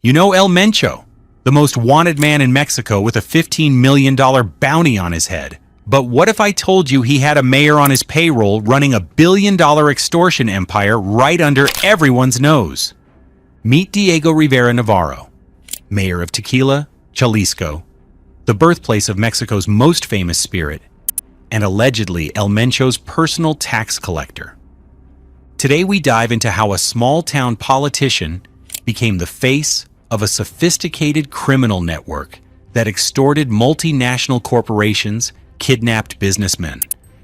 You know El Mencho, the most wanted man in Mexico with a $15 million bounty on his head. But what if I told you he had a mayor on his payroll running a billion-dollar extortion empire right under everyone's nose? Meet Diego Rivera Navarro, mayor of Tequila, Jalisco, the birthplace of Mexico's most famous spirit, and allegedly El Mencho's personal tax collector. Today we dive into how a small-town politician became the face of a sophisticated criminal network that extorted multinational corporations, kidnapped businessmen,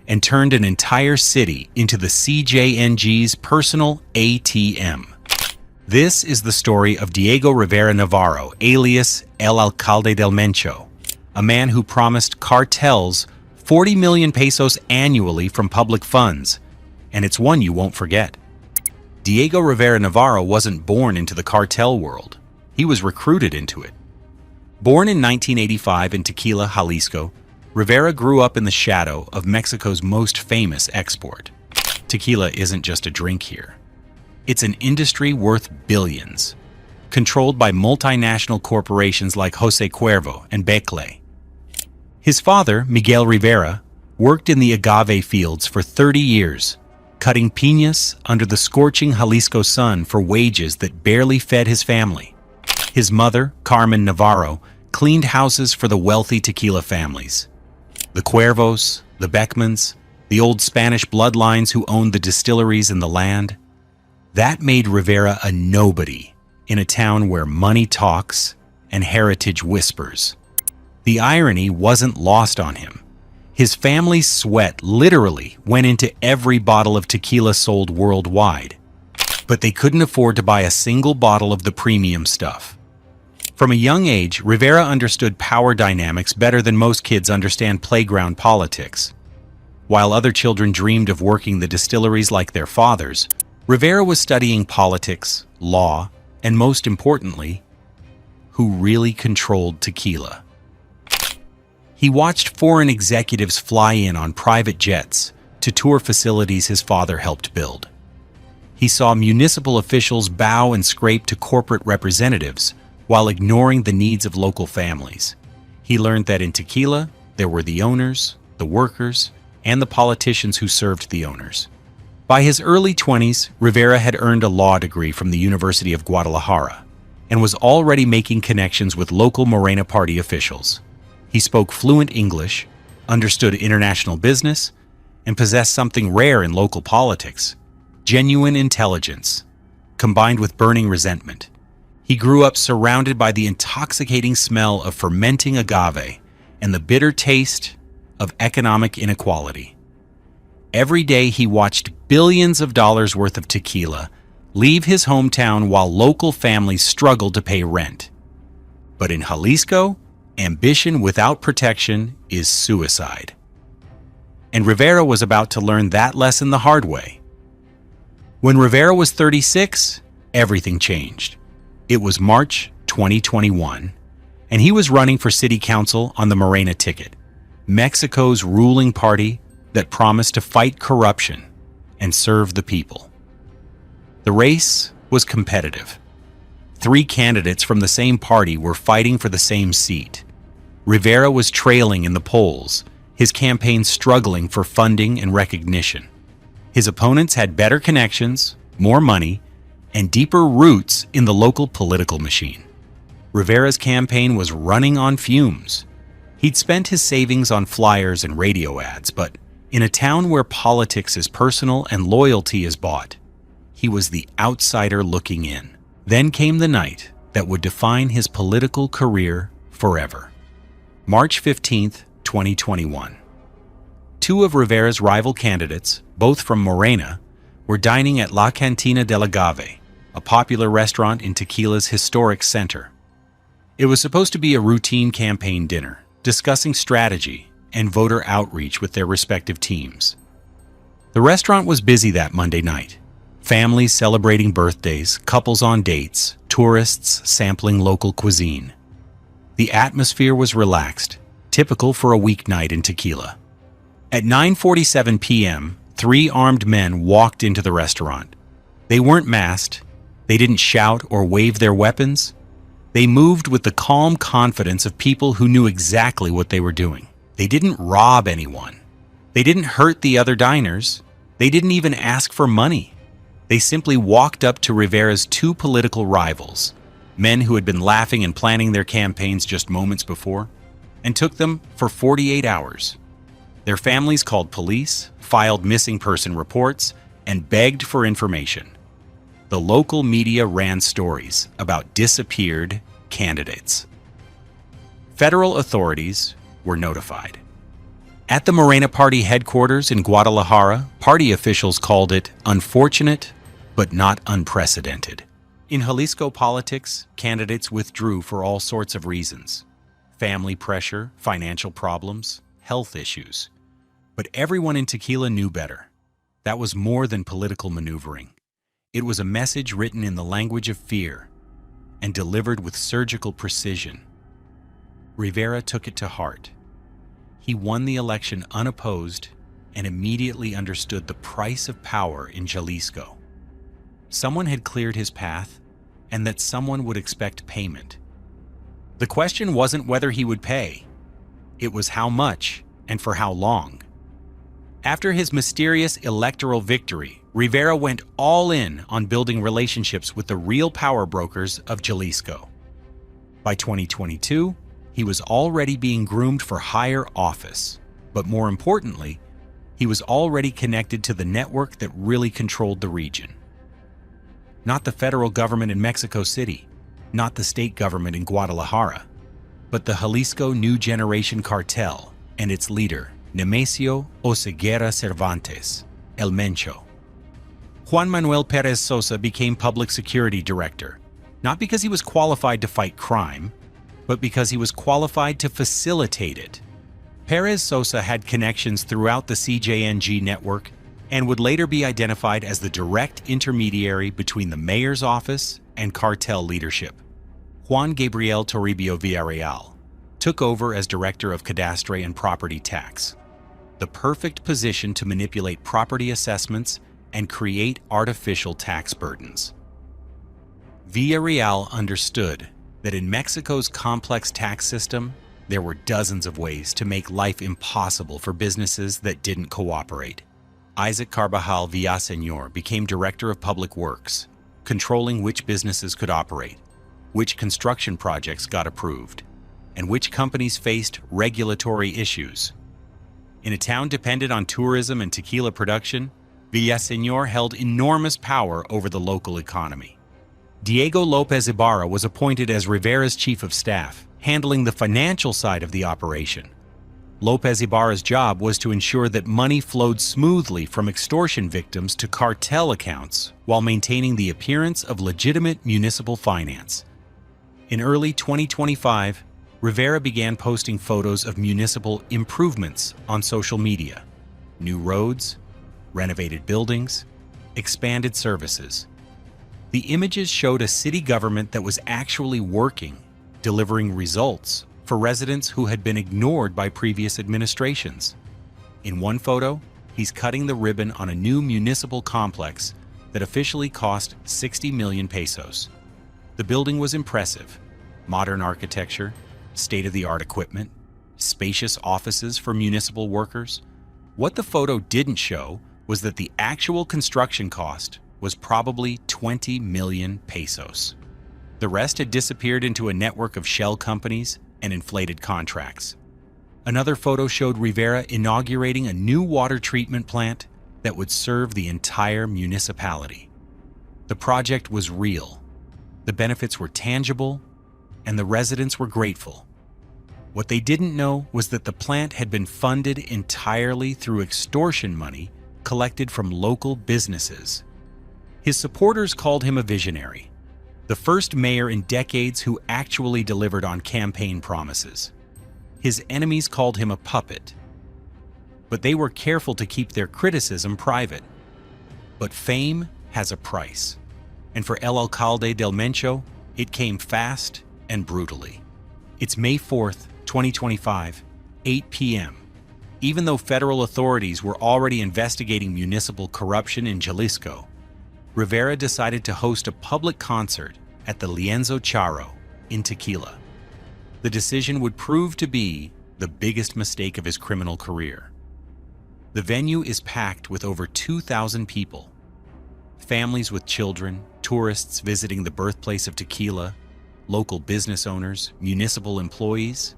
and turned an entire city into the CJNG's personal ATM. This is the story of Diego Rivera Navarro, alias El Alcalde del Mencho, a man who promised cartels 40 million pesos annually from public funds, and it's one you won't forget. Diego Rivera Navarro wasn't born into the cartel world. He was recruited into it. Born in 1985 in Tequila, Jalisco, Rivera grew up in the shadow of Mexico's most famous export. Tequila isn't just a drink here. It's an industry worth billions, controlled by multinational corporations like Jose Cuervo and Becle. His father, Miguel Rivera, worked in the agave fields for 30 years, cutting piñas under the scorching Jalisco sun for wages that barely fed his family. His mother, Carmen Navarro, cleaned houses for the wealthy tequila families. The Cuervos, the Beckmans, the old Spanish bloodlines who owned the distilleries and the land. That made Rivera a nobody in a town where money talks and heritage whispers. The irony wasn't lost on him. His family's sweat literally went into every bottle of tequila sold worldwide, but they couldn't afford to buy a single bottle of the premium stuff. From a young age, Rivera understood power dynamics better than most kids understand playground politics. While other children dreamed of working the distilleries like their fathers, Rivera was studying politics, law, and most importantly, who really controlled tequila. He watched foreign executives fly in on private jets to tour facilities his father helped build. He saw municipal officials bow and scrape to corporate representatives while ignoring the needs of local families. He learned that in tequila, there were the owners, the workers, and the politicians who served the owners. By his early 20s, Rivera had earned a law degree from the University of Guadalajara and was already making connections with local Morena Party officials. He spoke fluent English, understood international business, and possessed something rare in local politics: genuine intelligence, combined with burning resentment. He grew up surrounded by the intoxicating smell of fermenting agave and the bitter taste of economic inequality. Every day he watched billions of dollars worth of tequila leave his hometown while local families struggled to pay rent. But in Jalisco, ambition without protection is suicide. And Rivera was about to learn that lesson the hard way. When Rivera was 36, everything changed. It was March 2021, and he was running for city council on the Morena ticket, Mexico's ruling party that promised to fight corruption and serve the people. The race was competitive. 3 candidates from the same party were fighting for the same seat. Rivera was trailing in the polls, his campaign struggling for funding and recognition. His opponents had better connections, more money, and deeper roots in the local political machine. Rivera's campaign was running on fumes. He'd spent his savings on flyers and radio ads, but in a town where politics is personal and loyalty is bought, he was the outsider looking in. Then came the night that would define his political career forever. March 15th, 2021. 2 of Rivera's rival candidates, both from Morena, were dining at La Cantina del Agave, a popular restaurant in Tequila's historic center. It was supposed to be a routine campaign dinner, discussing strategy and voter outreach with their respective teams. The restaurant was busy that Monday night. Families celebrating birthdays, couples on dates, tourists sampling local cuisine. The atmosphere was relaxed, typical for a weeknight in Tequila. At 9:47 p.m., 3 armed men walked into the restaurant. They weren't masked. They didn't shout or wave their weapons. They moved with the calm confidence of people who knew exactly what they were doing. They didn't rob anyone. They didn't hurt the other diners. They didn't even ask for money. They simply walked up to Rivera's two political rivals, men who had been laughing and planning their campaigns just moments before, and took them for 48 hours. Their families called police, filed missing person reports, and begged for information. The local media ran stories about disappeared candidates. Federal authorities were notified. At the Morena Party headquarters in Guadalajara, party officials called it unfortunate but not unprecedented. In Jalisco politics, candidates withdrew for all sorts of reasons: family pressure, financial problems, health issues. But everyone in Tequila knew better. That was more than political maneuvering. It was a message written in the language of fear and delivered with surgical precision. Rivera took it to heart. He won the election unopposed and immediately understood the price of power in Jalisco. Someone had cleared his path, and that someone would expect payment. The question wasn't whether he would pay. It was how much and for how long. After his mysterious electoral victory, Rivera went all in on building relationships with the real power brokers of Jalisco. By 2022, he was already being groomed for higher office, but more importantly, he was already connected to the network that really controlled the region. Not the federal government in Mexico City, not the state government in Guadalajara, but the Jalisco New Generation Cartel and its leader, Nemesio Oseguera Cervantes, El Mencho. Juan Manuel Perez Sosa became public security director, not because he was qualified to fight crime, but because he was qualified to facilitate it. Perez Sosa had connections throughout the CJNG network and would later be identified as the direct intermediary between the mayor's office and cartel leadership. Juan Gabriel Toribio Villarreal took over as director of Cadastre and Property Tax, the perfect position to manipulate property assessments and create artificial tax burdens. Villarreal understood that in Mexico's complex tax system, there were dozens of ways to make life impossible for businesses that didn't cooperate. Isaac Carvajal Villaseñor became Director of Public Works, controlling which businesses could operate, which construction projects got approved, and which companies faced regulatory issues. In a town dependent on tourism and tequila production, Villaseñor held enormous power over the local economy. Diego López Ibarra was appointed as Rivera's chief of staff, handling the financial side of the operation. López Ibarra's job was to ensure that money flowed smoothly from extortion victims to cartel accounts while maintaining the appearance of legitimate municipal finance. In early 2025, Rivera began posting photos of municipal improvements on social media: new roads, renovated buildings, expanded services. The images showed a city government that was actually working, delivering results for residents who had been ignored by previous administrations. In one photo, he's cutting the ribbon on a new municipal complex that officially cost 60 million pesos. The building was impressive: modern architecture, state-of-the-art equipment, spacious offices for municipal workers. What the photo didn't show was that the actual construction cost was probably 20 million pesos. The rest had disappeared into a network of shell companies and inflated contracts. Another photo showed Rivera inaugurating a new water treatment plant that would serve the entire municipality. The project was real, the benefits were tangible, and the residents were grateful. What they didn't know was that the plant had been funded entirely through extortion money collected from local businesses. His supporters called him a visionary, the first mayor in decades who actually delivered on campaign promises. His enemies called him a puppet, but they were careful to keep their criticism private. But fame has a price, and for El Alcalde del Mencho, it came fast and brutally. It's May 4th, 2025, 8 p.m. Even though federal authorities were already investigating municipal corruption in Jalisco, Rivera decided to host a public concert at the Lienzo Charro, in Tequila. The decision would prove to be the biggest mistake of his criminal career. The venue is packed with over 2,000 people. Families with children, tourists visiting the birthplace of tequila, local business owners, municipal employees,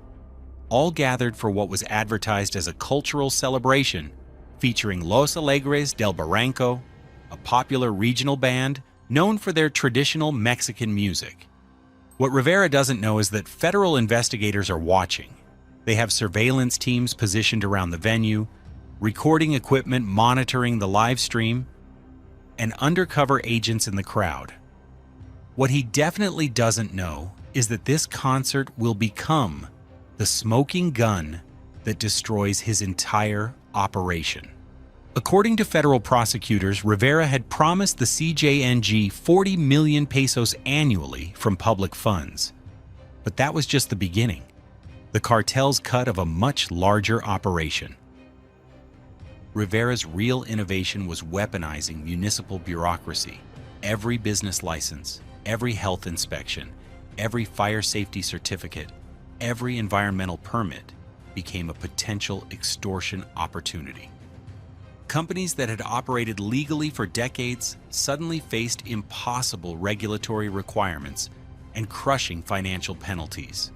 all gathered for what was advertised as a cultural celebration featuring Los Alegres del Barranco, a popular regional band known for their traditional Mexican music. What Rivera doesn't know is that federal investigators are watching. They have surveillance teams positioned around the venue, recording equipment monitoring the live stream, and undercover agents in the crowd. What he definitely doesn't know is that this concert will become the smoking gun that destroys his entire operation. According to federal prosecutors, Rivera had promised the CJNG 40 million pesos annually from public funds. But that was just the beginning, the cartel's cut of a much larger operation. Rivera's real innovation was weaponizing municipal bureaucracy. Every business license, every health inspection, every fire safety certificate, every environmental permit became a potential extortion opportunity. Companies that had operated legally for decades suddenly faced impossible regulatory requirements and crushing financial penalties.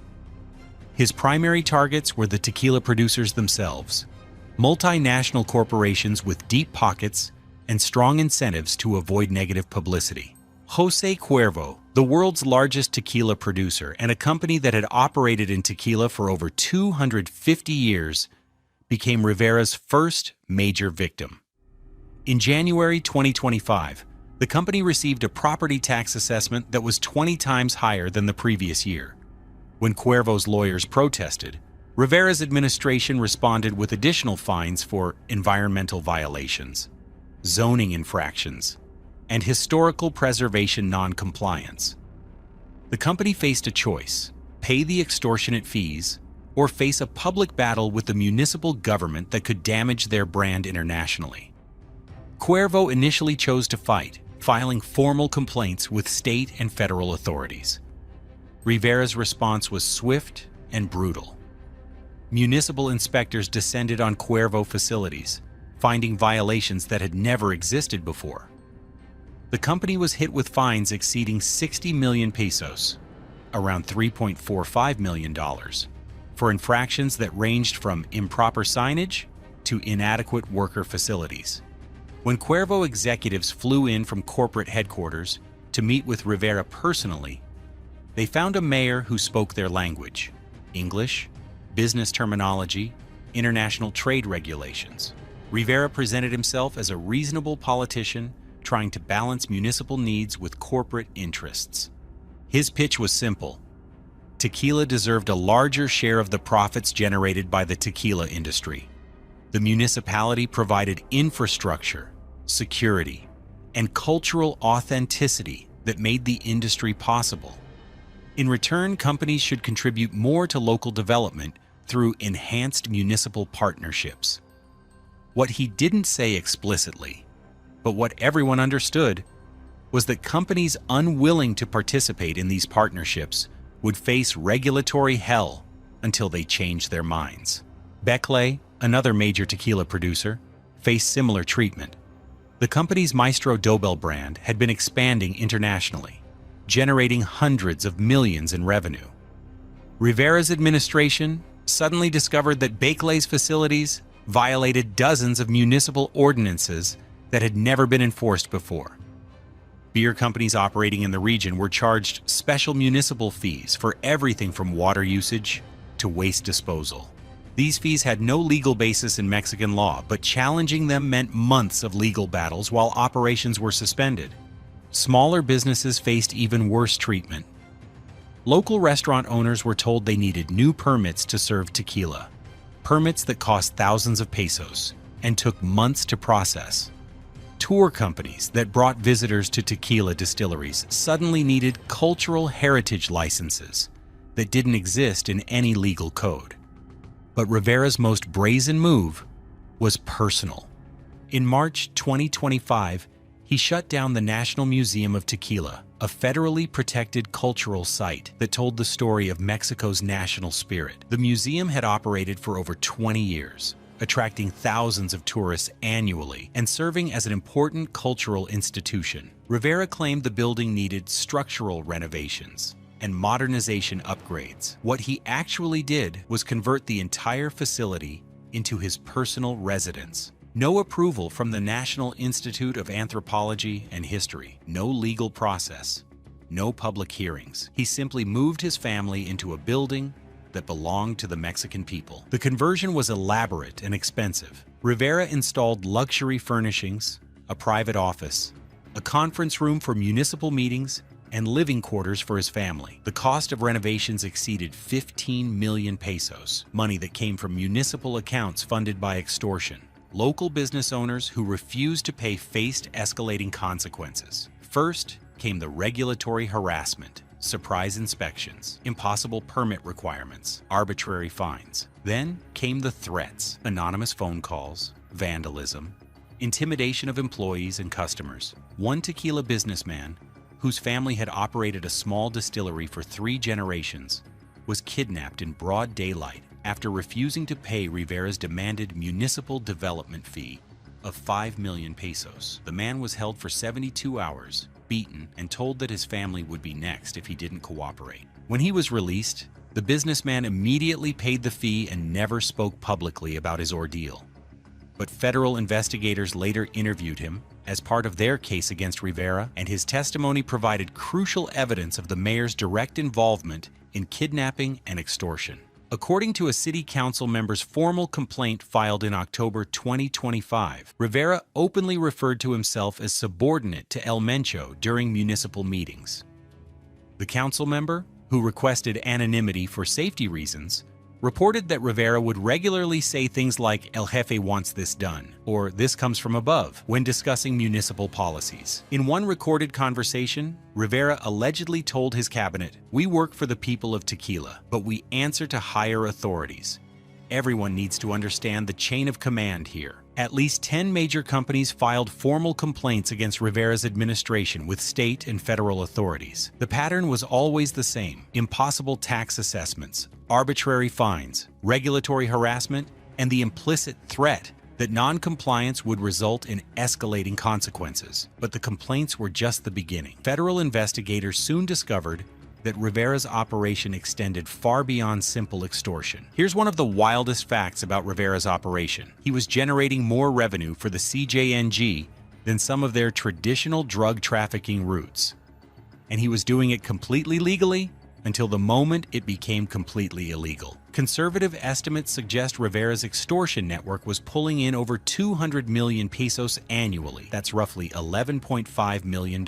His primary targets were the tequila producers themselves, multinational corporations with deep pockets and strong incentives to avoid negative publicity. Jose Cuervo, the world's largest tequila producer and a company that had operated in tequila for over 250 years, became Rivera's first major victim. In January 2025, the company received a property tax assessment that was 20 times higher than the previous year. When Cuervo's lawyers protested, Rivera's administration responded with additional fines for environmental violations, zoning infractions, and historical preservation non-compliance. The company faced a choice: pay the extortionate fees or face a public battle with the municipal government that could damage their brand internationally. Cuervo initially chose to fight, filing formal complaints with state and federal authorities. Rivera's response was swift and brutal. Municipal inspectors descended on Cuervo facilities, finding violations that had never existed before. The company was hit with fines exceeding 60 million pesos, around $3.45 million, for infractions that ranged from improper signage to inadequate worker facilities. When Cuervo executives flew in from corporate headquarters to meet with Rivera personally, they found a mayor who spoke their language: English, business terminology, international trade regulations. Rivera presented himself as a reasonable politician trying to balance municipal needs with corporate interests. His pitch was simple: tequila deserved a larger share of the profits generated by the tequila industry. The municipality provided infrastructure, security, and cultural authenticity that made the industry possible. In return, companies should contribute more to local development through enhanced municipal partnerships. What he didn't say explicitly, but what everyone understood, was that companies unwilling to participate in these partnerships would face regulatory hell until they changed their minds. Becle, another major tequila producer, faced similar treatment. The company's Maestro Dobel brand had been expanding internationally, generating hundreds of millions in revenue. Rivera's administration suddenly discovered that Becle's facilities violated dozens of municipal ordinances that had never been enforced before. Beer companies operating in the region were charged special municipal fees for everything from water usage to waste disposal. These fees had no legal basis in Mexican law, but challenging them meant months of legal battles while operations were suspended. Smaller businesses faced even worse treatment. Local restaurant owners were told they needed new permits to serve tequila, permits that cost thousands of pesos and took months to process. Tour companies that brought visitors to tequila distilleries suddenly needed cultural heritage licenses that didn't exist in any legal code. But Rivera's most brazen move was personal. In March 2025, he shut down the National Museum of Tequila, a federally protected cultural site that told the story of Mexico's national spirit. The museum had operated for over 20 years, attracting thousands of tourists annually and serving as an important cultural institution. Rivera claimed the building needed structural renovations and modernization upgrades. What he actually did was convert the entire facility into his personal residence. No approval from the National Institute of Anthropology and History, no legal process, no public hearings. He simply moved his family into a building that belonged to the Mexican people. The conversion was elaborate and expensive. Rivera installed luxury furnishings, a private office, a conference room for municipal meetings, and living quarters for his family. The cost of renovations exceeded 15 million pesos, money that came from municipal accounts funded by extortion. Local business owners who refused to pay faced escalating consequences. First came the regulatory harassment, surprise inspections, impossible permit requirements, arbitrary fines. Then came the threats, anonymous phone calls, vandalism, intimidation of employees and customers. One Tequila businessman, whose family had operated a small distillery for 3 generations, was kidnapped in broad daylight after refusing to pay Rivera's demanded municipal development fee of 5 million pesos. The man was held for 72 hours, beaten, and told that his family would be next if he didn't cooperate. When he was released, the businessman immediately paid the fee and never spoke publicly about his ordeal. But federal investigators later interviewed him as part of their case against Rivera, and his testimony provided crucial evidence of the mayor's direct involvement in kidnapping and extortion. According to a city council member's formal complaint filed in October 2025, Rivera openly referred to himself as subordinate to El Mencho during municipal meetings. The council member, who requested anonymity for safety reasons, reported that Rivera would regularly say things like "El Jefe wants this done" or "this comes from above" when discussing municipal policies. In one recorded conversation, Rivera allegedly told his cabinet, "We work for the people of Tequila, but we answer to higher authorities. Everyone needs to understand the chain of command here." At least 10 major companies filed formal complaints against Rivera's administration with state and federal authorities. The pattern was always the same: impossible tax assessments, arbitrary fines, regulatory harassment, and the implicit threat that non-compliance would result in escalating consequences. But the complaints were just the beginning. Federal investigators soon discovered that Rivera's operation extended far beyond simple extortion. Here's one of the wildest facts about Rivera's operation. He was generating more revenue for the CJNG than some of their traditional drug trafficking routes. And he was doing it completely legally until the moment it became completely illegal. Conservative estimates suggest Rivera's extortion network was pulling in over 200 million pesos annually. That's roughly $11.5 million.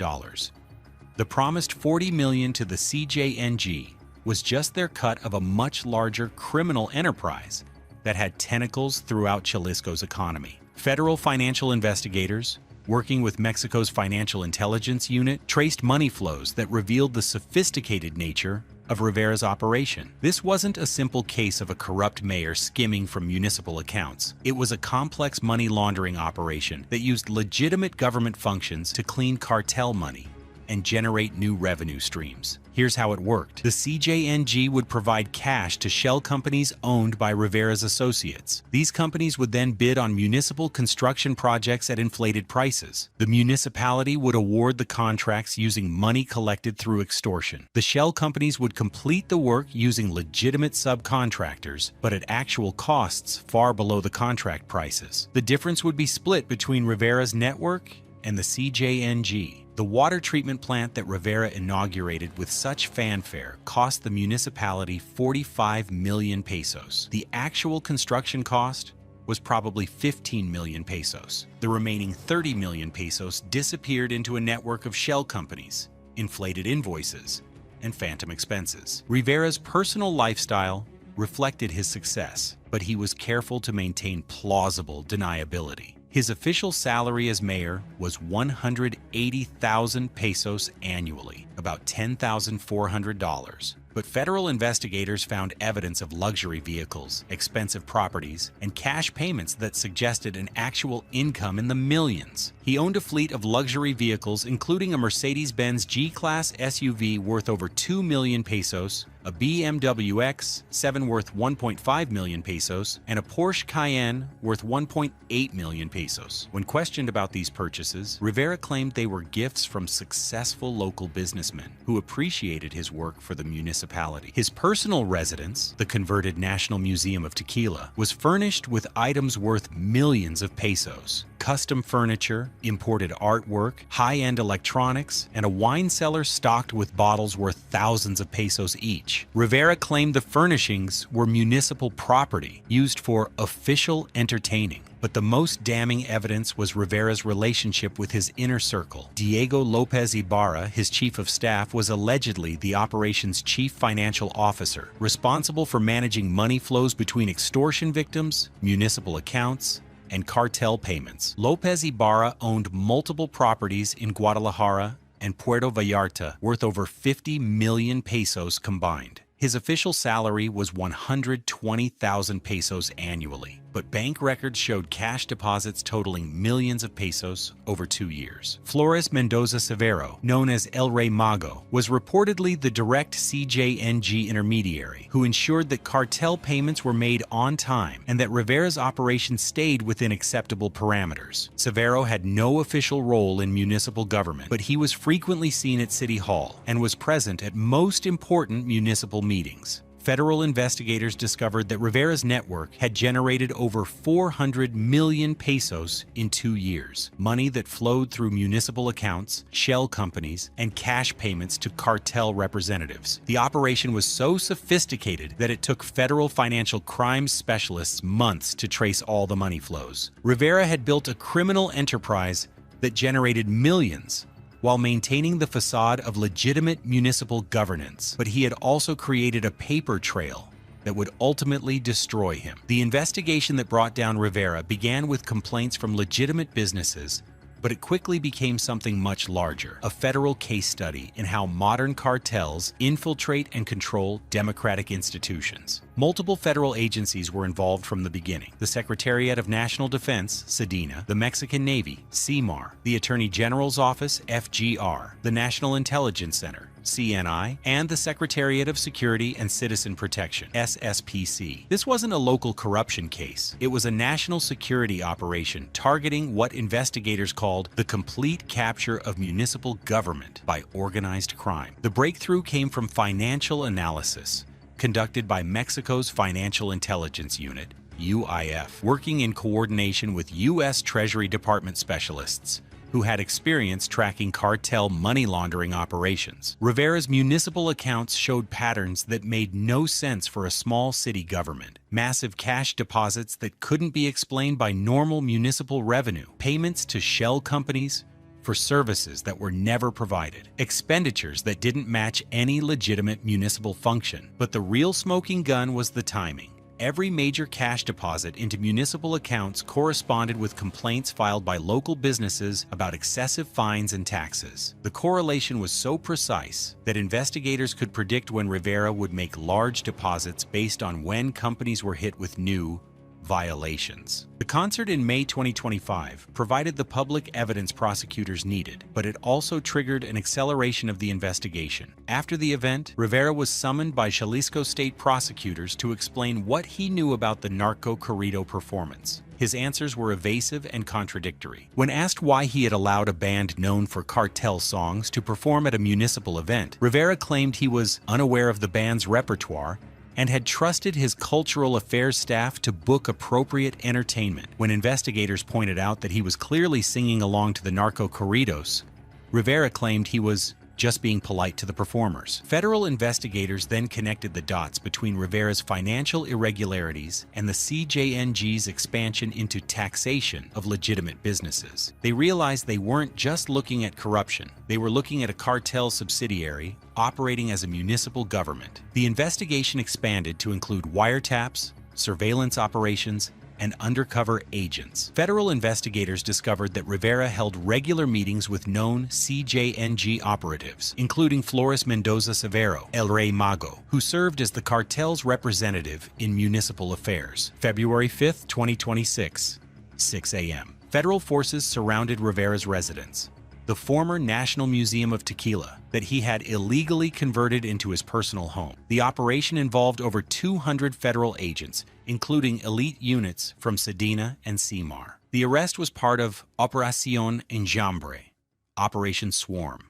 The promised 40 million to the CJNG was just their cut of a much larger criminal enterprise that had tentacles throughout Jalisco's economy. Federal financial investigators, working with Mexico's Financial Intelligence Unit, traced money flows that revealed the sophisticated nature of Rivera's operation. This wasn't a simple case of a corrupt mayor skimming from municipal accounts. It was a complex money laundering operation that used legitimate government functions to clean cartel money and generate new revenue streams. Here's how it worked. The CJNG would provide cash to shell companies owned by Rivera's associates. These companies would then bid on municipal construction projects at inflated prices. The municipality would award the contracts using money collected through extortion. The shell companies would complete the work using legitimate subcontractors, but at actual costs far below the contract prices. The difference would be split between Rivera's network and the CJNG. The water treatment plant that Rivera inaugurated with such fanfare cost the municipality 45 million pesos. The actual construction cost was probably 15 million pesos. The remaining 30 million pesos disappeared into a network of shell companies, inflated invoices, and phantom expenses. Rivera's personal lifestyle reflected his success, but he was careful to maintain plausible deniability. His official salary as mayor was 180,000 pesos annually, about $10,400. But federal investigators found evidence of luxury vehicles, expensive properties, and cash payments that suggested an actual income in the millions. He owned a fleet of luxury vehicles, including a Mercedes-Benz G-Class SUV worth over 2 million pesos, a BMW X7 worth 1.5 million pesos, and a Porsche Cayenne worth 1.8 million pesos. When questioned about these purchases, Rivera claimed they were gifts from successful local businessmen who appreciated his work for the municipality. His personal residence, the converted National Museum of Tequila, was furnished with items worth millions of pesos. Custom furniture, imported artwork, high-end electronics, and a wine cellar stocked with bottles worth thousands of pesos each. Rivera claimed the furnishings were municipal property used for official entertaining. But the most damning evidence was Rivera's relationship with his inner circle. Diego Lopez Ibarra, his chief of staff, was allegedly the operation's chief financial officer, responsible for managing money flows between extortion victims, municipal accounts, and cartel payments. Lopez Ibarra owned multiple properties in Guadalajara and Puerto Vallarta worth over 50 million pesos combined. His official salary was 120,000 pesos annually, but bank records showed cash deposits totaling millions of pesos over 2 years. Flores Mendoza Severo, known as El Rey Mago, was reportedly the direct CJNG intermediary who ensured that cartel payments were made on time and that Rivera's operation stayed within acceptable parameters. Severo had no official role in municipal government, but he was frequently seen at City Hall and was present at most important municipal meetings. Federal investigators discovered that Rivera's network had generated over 400 million pesos in 2 years, money that flowed through municipal accounts, shell companies, and cash payments to cartel representatives. The operation was so sophisticated that it took federal financial crimes specialists months to trace all the money flows. Rivera had built a criminal enterprise that generated millions while maintaining the facade of legitimate municipal governance. But he had also created a paper trail that would ultimately destroy him. The investigation that brought down Rivera began with complaints from legitimate businesses, but it quickly became something much larger, a federal case study in how modern cartels infiltrate and control democratic institutions. Multiple federal agencies were involved from the beginning: the Secretariat of National Defense, SEDENA, the Mexican Navy, CMAR, the Attorney General's Office, FGR, the National Intelligence Center, CNI, and the Secretariat of Security and Citizen Protection, SSPC. This wasn't a local corruption case. It was a national security operation targeting what investigators called the complete capture of municipal government by organized crime. The breakthrough came from financial analysis conducted by Mexico's Financial Intelligence Unit, UIF, working in coordination with U.S. Treasury Department specialists who had experience tracking cartel money laundering operations. Rivera's municipal accounts showed patterns that made no sense for a small city government. Massive cash deposits that couldn't be explained by normal municipal revenue, payments to shell companies for services that were never provided, expenditures that didn't match any legitimate municipal function. But the real smoking gun was the timing. Every major cash deposit into municipal accounts corresponded with complaints filed by local businesses about excessive fines and taxes. The correlation was so precise that investigators could predict when Rivera would make large deposits based on when companies were hit with new violations. The concert in May 2025 provided the public evidence prosecutors needed, but it also triggered an acceleration of the investigation. After the event, Rivera was summoned by Jalisco state prosecutors to explain what he knew about the narco corrido performance. His answers were evasive and contradictory. When asked why he had allowed a band known for cartel songs to perform at a municipal event, Rivera claimed he was unaware of the band's repertoire and had trusted his cultural affairs staff to book appropriate entertainment. When investigators pointed out that he was clearly singing along to the narco corridos, Rivera claimed he was just being polite to the performers. Federal investigators then connected the dots between Rivera's financial irregularities and the CJNG's expansion into taxation of legitimate businesses. They realized they weren't just looking at corruption. They were looking at a cartel subsidiary operating as a municipal government. The investigation expanded to include wiretaps, surveillance operations, and undercover agents. Federal investigators discovered that Rivera held regular meetings with known CJNG operatives, including Flores Mendoza Severo, El Rey Mago, who served as the cartel's representative in municipal affairs. February 5, 2026, 6 a.m. Federal forces surrounded Rivera's residence, the former National Museum of Tequila, that he had illegally converted into his personal home. The operation involved over 200 federal agents, including elite units from Sedena and CMAR. The arrest was part of Operación Enjambre, Operation Swarm,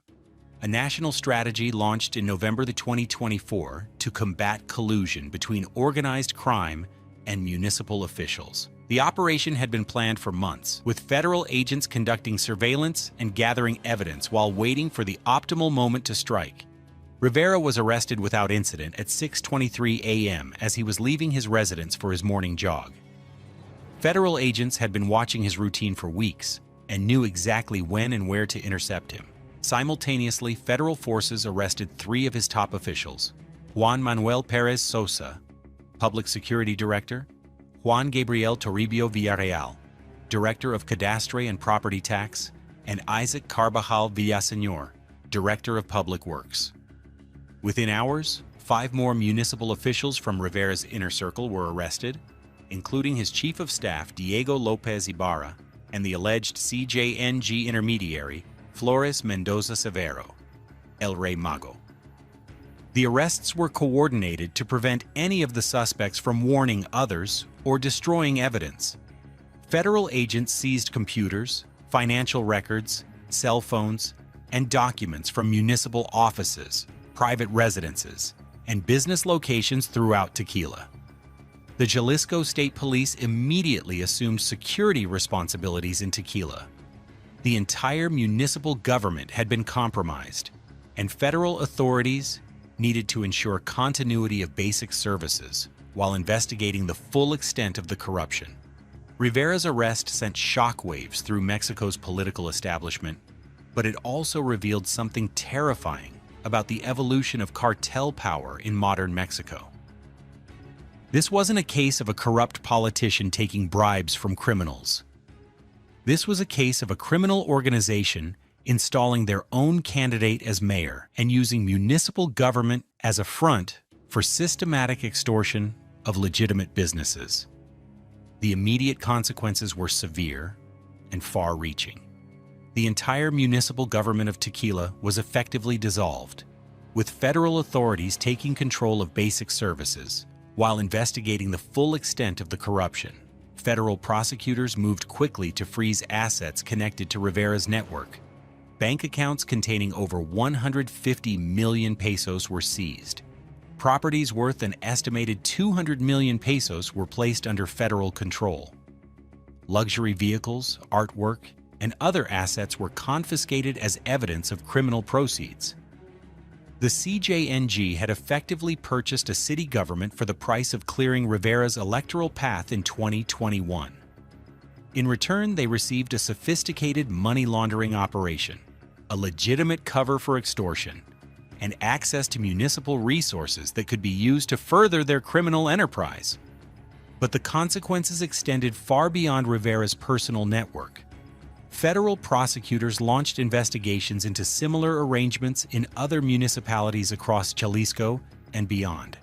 a national strategy launched in November 2024 to combat collusion between organized crime and municipal officials. The operation had been planned for months, with federal agents conducting surveillance and gathering evidence while waiting for the optimal moment to strike. Rivera was arrested without incident at 6:23 a.m. as he was leaving his residence for his morning jog. Federal agents had been watching his routine for weeks and knew exactly when and where to intercept him. Simultaneously, federal forces arrested 3 of his top officials: Juan Manuel Perez Sosa, Public Security Director; Juan Gabriel Toribio Villarreal, Director of Cadastre and Property Tax; and Isaac Carvajal Villaseñor, Director of Public Works. Within hours, 5 more municipal officials from Rivera's inner circle were arrested, including his Chief of Staff Diego Lopez Ibarra and the alleged CJNG intermediary Flores Mendoza Severo, El Rey Mago. The arrests were coordinated to prevent any of the suspects from warning others or destroying evidence. Federal agents seized computers, financial records, cell phones, and documents from municipal offices, private residences, and business locations throughout Tequila. The Jalisco State Police immediately assumed security responsibilities in Tequila. The entire municipal government had been compromised, and federal authorities needed to ensure continuity of basic services while investigating the full extent of the corruption. Rivera's arrest sent shockwaves through Mexico's political establishment, but it also revealed something terrifying about the evolution of cartel power in modern Mexico. This wasn't a case of a corrupt politician taking bribes from criminals. This was a case of a criminal organization installing their own candidate as mayor and using municipal government as a front for systematic extortion of legitimate businesses. The immediate consequences were severe and far-reaching. The entire municipal government of Tequila was effectively dissolved, with federal authorities taking control of basic services while investigating the full extent of the corruption. Federal prosecutors moved quickly to freeze assets connected to Rivera's network. Bank accounts containing over 150 million pesos were seized. Properties worth an estimated 200 million pesos were placed under federal control. Luxury vehicles, artwork, and other assets were confiscated as evidence of criminal proceeds. The CJNG had effectively purchased a city government for the price of clearing Rivera's electoral path in 2021. In return, they received a sophisticated money laundering operation, a legitimate cover for extortion, and access to municipal resources that could be used to further their criminal enterprise. But the consequences extended far beyond Rivera's personal network. Federal prosecutors launched investigations into similar arrangements in other municipalities across Jalisco and beyond.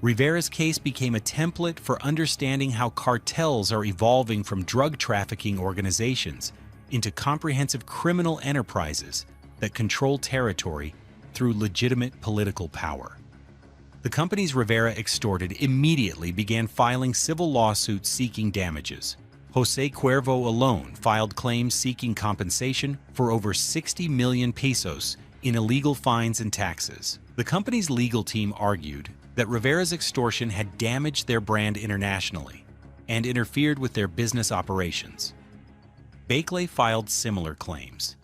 Rivera's case became a template for understanding how cartels are evolving from drug trafficking organizations into comprehensive criminal enterprises that control territory through legitimate political power. The companies Rivera extorted immediately began filing civil lawsuits seeking damages. Jose Cuervo alone filed claims seeking compensation for over 60 million pesos in illegal fines and taxes. The company's legal team argued that Rivera's extortion had damaged their brand internationally and interfered with their business operations. Bakele filed similar claims,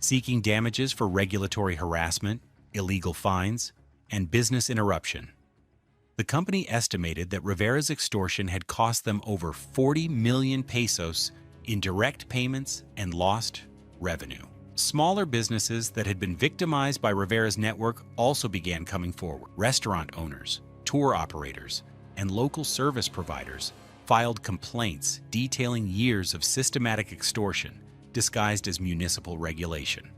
seeking damages for regulatory harassment, illegal fines, and business interruption. The company estimated that Rivera's extortion had cost them over 40 million pesos in direct payments and lost revenue. Smaller businesses that had been victimized by Rivera's network also began coming forward. Restaurant owners, tour operators, and local service providers filed complaints detailing years of systematic extortion disguised as municipal regulation.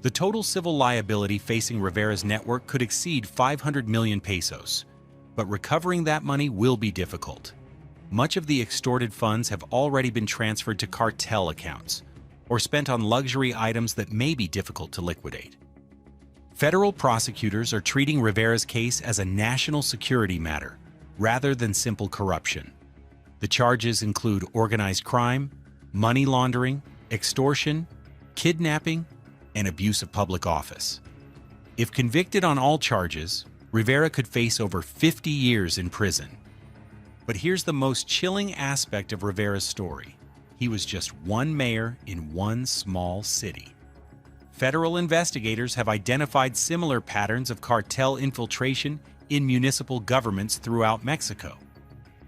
The total civil liability facing Rivera's network could exceed 500 million pesos, but recovering that money will be difficult. Much of the extorted funds have already been transferred to cartel accounts or spent on luxury items that may be difficult to liquidate. Federal prosecutors are treating Rivera's case as a national security matter rather than simple corruption. The charges include organized crime, money laundering, extortion, kidnapping, and abuse of public office. If convicted on all charges, Rivera could face over 50 years in prison. But here's the most chilling aspect of Rivera's story. He was just one mayor in one small city. Federal investigators have identified similar patterns of cartel infiltration in municipal governments throughout Mexico.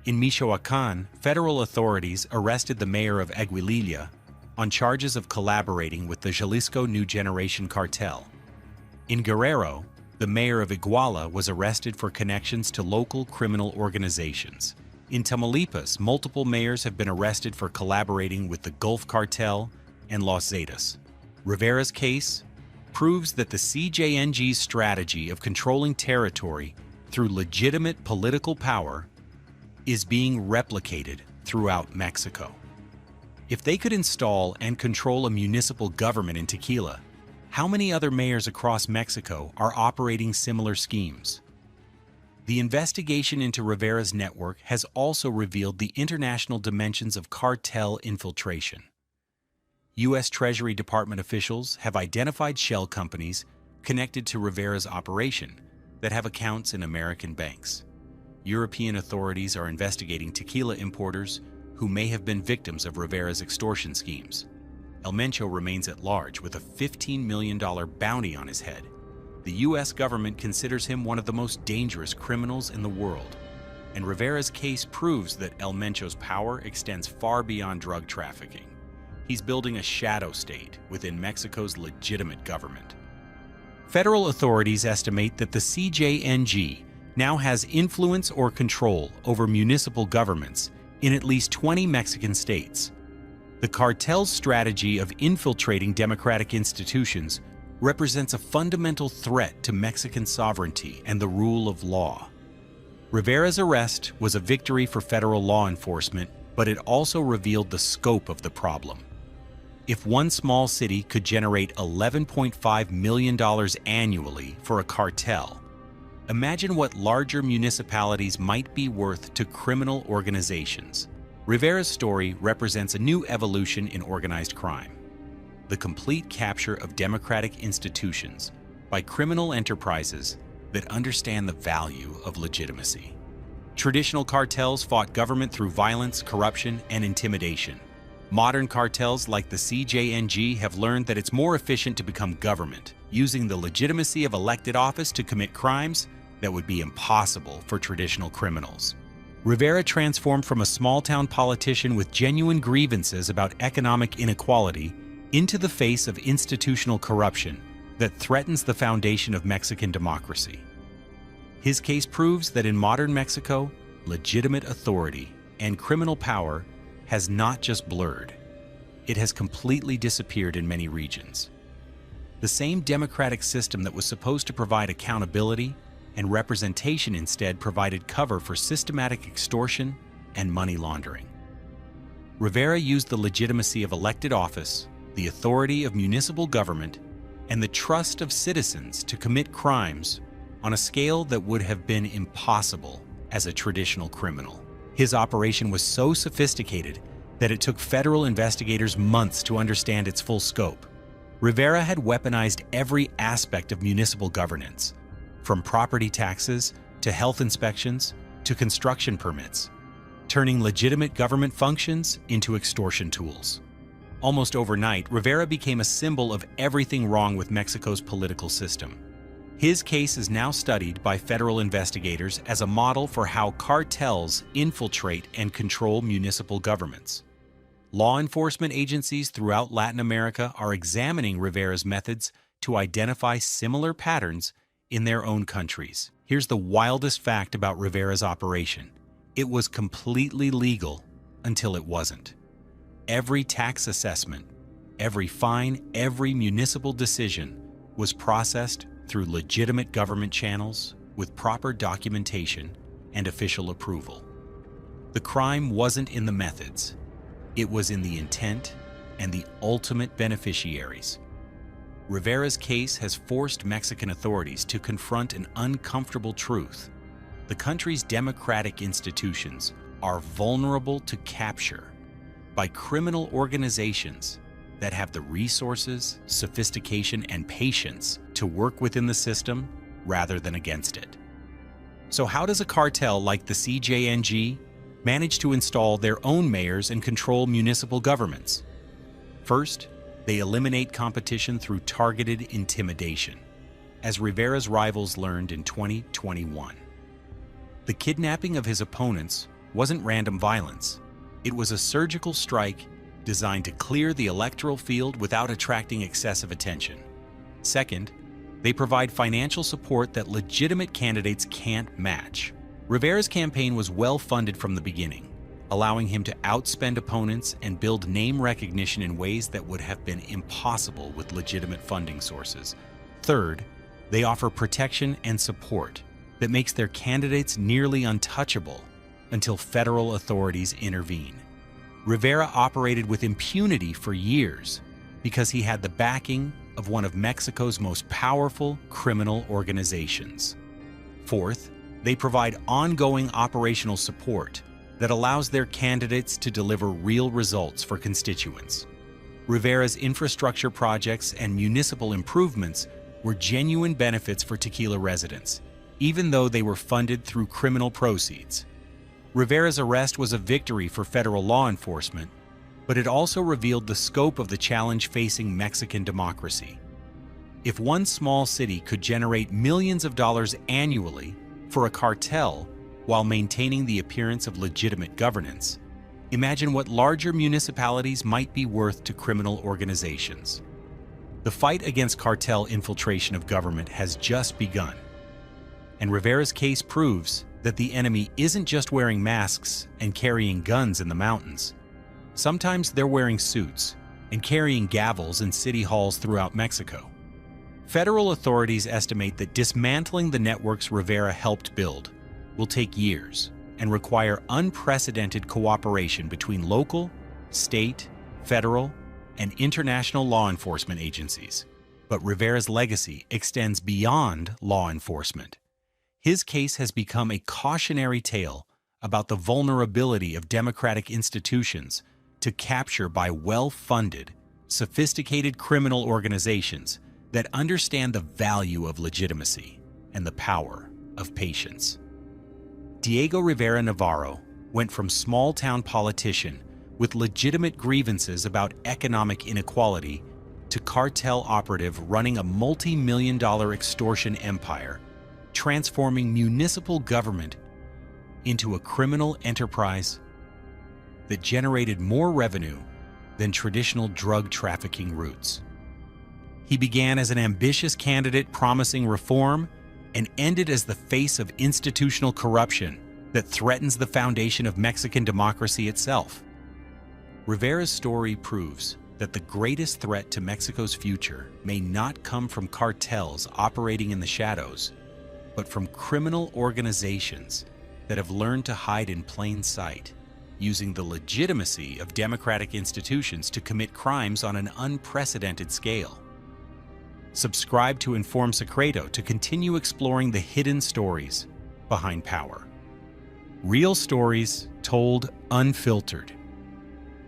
In Michoacán, federal authorities arrested the mayor of Aguililla on charges of collaborating with the Jalisco New Generation cartel. In Guerrero, the mayor of Iguala was arrested for connections to local criminal organizations. In Tamaulipas, multiple mayors have been arrested for collaborating with the Gulf Cartel and Los Zetas. Rivera's case proves that the CJNG's strategy of controlling territory through legitimate political power is being replicated throughout Mexico. If they could install and control a municipal government in Tequila, how many other mayors across Mexico are operating similar schemes? The investigation into Rivera's network has also revealed the international dimensions of cartel infiltration. U.S. Treasury Department officials have identified shell companies connected to Rivera's operation that have accounts in American banks. European authorities are investigating tequila importers who may have been victims of Rivera's extortion schemes. El Mencho remains at large with a $15 million bounty on his head. The U.S. government considers him one of the most dangerous criminals in the world, and Rivera's case proves that El Mencho's power extends far beyond drug trafficking. He's building a shadow state within Mexico's legitimate government. Federal authorities estimate that the CJNG now has influence or control over municipal governments in at least 20 Mexican states. The cartel's strategy of infiltrating democratic institutions represents a fundamental threat to Mexican sovereignty and the rule of law. Rivera's arrest was a victory for federal law enforcement, but it also revealed the scope of the problem. If one small city could generate $11.5 million annually for a cartel, imagine what larger municipalities might be worth to criminal organizations. Rivera's story represents a new evolution in organized crime: the complete capture of democratic institutions by criminal enterprises that understand the value of legitimacy. Traditional cartels fought government through violence, corruption, and intimidation. Modern cartels like the CJNG have learned that it's more efficient to become government, using the legitimacy of elected office to commit crimes that would be impossible for traditional criminals. Rivera transformed from a small-town politician with genuine grievances about economic inequality into the face of institutional corruption that threatens the foundation of Mexican democracy. His case proves that in modern Mexico, legitimate authority and criminal power has not just blurred, it has completely disappeared in many regions. The same democratic system that was supposed to provide accountability and representation instead provided cover for systematic extortion and money laundering. Rivera used the legitimacy of elected office, the authority of municipal government, and the trust of citizens to commit crimes on a scale that would have been impossible as a traditional criminal. His operation was so sophisticated that it took federal investigators months to understand its full scope. Rivera had weaponized every aspect of municipal governance, from property taxes to health inspections to construction permits, turning legitimate government functions into extortion tools. Almost overnight, Rivera became a symbol of everything wrong with Mexico's political system. His case is now studied by federal investigators as a model for how cartels infiltrate and control municipal governments. Law enforcement agencies throughout Latin America are examining Rivera's methods to identify similar patterns in their own countries. Here's the wildest fact about Rivera's operation. It was completely legal until it wasn't. Every tax assessment, every fine, every municipal decision was processed through legitimate government channels with proper documentation and official approval. The crime wasn't in the methods, it was in the intent and the ultimate beneficiaries. Rivera's case has forced Mexican authorities to confront an uncomfortable truth. The country's democratic institutions are vulnerable to capture by criminal organizations that have the resources, sophistication, and patience to work within the system rather than against it. So how does a cartel like the CJNG manage to install their own mayors and control municipal governments? First, they eliminate competition through targeted intimidation, as Rivera's rivals learned in 2021. The kidnapping of his opponents wasn't random violence. It was a surgical strike designed to clear the electoral field without attracting excessive attention. Second, they provide financial support that legitimate candidates can't match. Rivera's campaign was well funded from the beginning, allowing him to outspend opponents and build name recognition in ways that would have been impossible with legitimate funding sources. Third, they offer protection and support that makes their candidates nearly untouchable until federal authorities intervene. Rivera operated with impunity for years because he had the backing of one of Mexico's most powerful criminal organizations. Fourth, they provide ongoing operational support that allows their candidates to deliver real results for constituents. Rivera's infrastructure projects and municipal improvements were genuine benefits for Tequila residents, even though they were funded through criminal proceeds. Rivera's arrest was a victory for federal law enforcement, but it also revealed the scope of the challenge facing Mexican democracy. If one small city could generate millions of dollars annually for a cartel while maintaining the appearance of legitimate governance, imagine what larger municipalities might be worth to criminal organizations. The fight against cartel infiltration of government has just begun, and Rivera's case proves that the enemy isn't just wearing masks and carrying guns in the mountains. Sometimes they're wearing suits and carrying gavels in city halls throughout Mexico. Federal authorities estimate that dismantling the networks Rivera helped buid will take years and require unprecedented cooperation between local, state, federal, and international law enforcement agencies. But Rivera's legacy extends beyond law enforcement. His case has become a cautionary tale about the vulnerability of democratic institutions to capture by well-funded, sophisticated criminal organizations that understand the value of legitimacy and the power of patience. Diego Rivera Navarro went from small-town politician with legitimate grievances about economic inequality to cartel operative running a multi-million-dollar extortion empire, transforming municipal government into a criminal enterprise that generated more revenue than traditional drug trafficking routes. He began as an ambitious candidate promising reform and ended as the face of institutional corruption that threatens the foundation of Mexican democracy itself. Rivera's story proves that the greatest threat to Mexico's future may not come from cartels operating in the shadows, but from criminal organizations that have learned to hide in plain sight, using the legitimacy of democratic institutions to commit crimes on an unprecedented scale. Subscribe to Inform Secreto to continue exploring the hidden stories behind power. Real stories told unfiltered.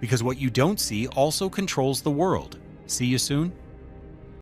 Because what you don't see also controls the world. See you soon.